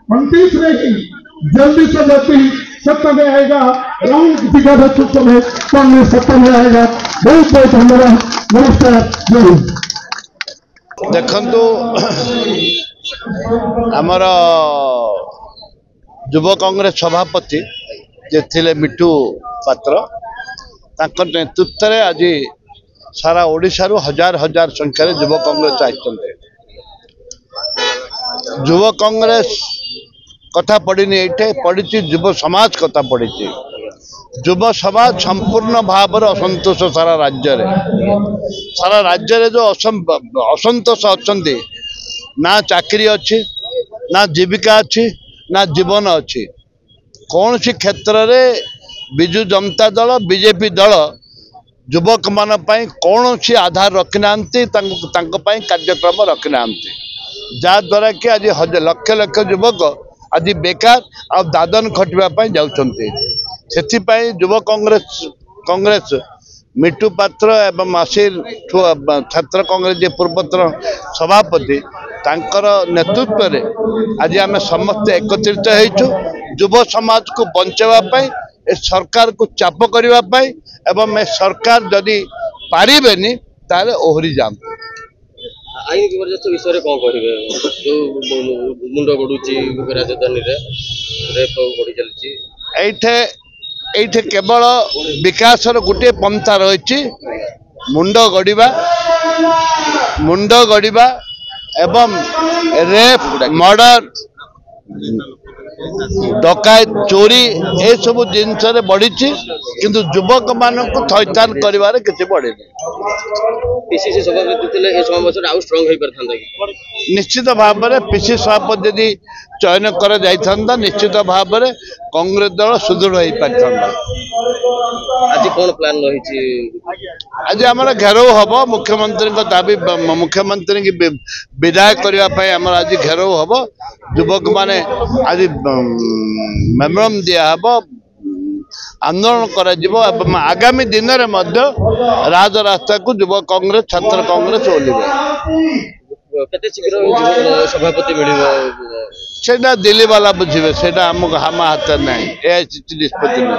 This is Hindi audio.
29 में ही जल्दी से जल्दी सत्ता में आएगा। राउंड किसी का नेतृत्व में कांग्रेस सत्ता में आएगा। बहुत बहुत धन्यवाद। नमस्कार। जय हिंद। देखंतु आमर युव कांग्रेस सभापति जे थिले मिठू पात्र तांको नेतृत्व में आज सारा ओडिशा रु हजार हजार संख्यार युव कांग्रेस आइछन्ते। युव कांग्रेस कथा पड़नी ये पड़ी युव समाज कथा पड़ी। युव समाज संपूर्ण भाव असंतोष सारा राज्य रे जो असंतोष अच्छे ना चाकरी अच्छी ना जीविका अच्छी ना जीवन अच्छी। कौन सी क्षेत्र में बिजु जनता दल बीजेपी दल युवक मान कौन सी आधार रखी ना कार्यक्रम रखी ना जहाद्वारा कि आज लक्ष लक्ष युवक आज बेकार आ दादन खटिया जाउछन्ते। सेथिपाई युव कांग्रेस मिठू पात्र एवं आशीर छात्र कांग्रेस जे पूर्वतन सभापति तांकर नेतृत्व में आज आम समस्ते एकत्रित होइछु युव समाज को बंचावा सरकार को चाप करने एवं सरकार जदि पारिबेनी ताले ओहरी जाम। आईन विपर्यस्त विषय कौन कहे जो मुंड बढ़ुची राजधानी रेप बढ़ी चलती एठे केवल विकास गोटे पंथा रही मुंड गड़िबा एवं रेप मर्डर डकायत चोरी ए सब जिनस बढ़ी किंतु युवक मान थैथान कर किसी बढ़े पीसीसी सभापति निश्चित भाव में पीसीसी सभापति यदि चयन कर निश्चित भाव में कांग्रेस दल सुदृढ़ हो पार। आज कौन प्लान रही आज आम घेराव हम मुख्यमंत्री दाबी मुख्यमंत्री की विदाय करने आज घेराव हम युवक माने आज मेमोरम दिहब आंदोलन कर आगामी दिन में राजरास्ता को युव कांग्रेस छात्र कांग्रेस सभापति मिल दिल्ली वाला बुझे से हम हाथ ना निष्पत्ति नहीं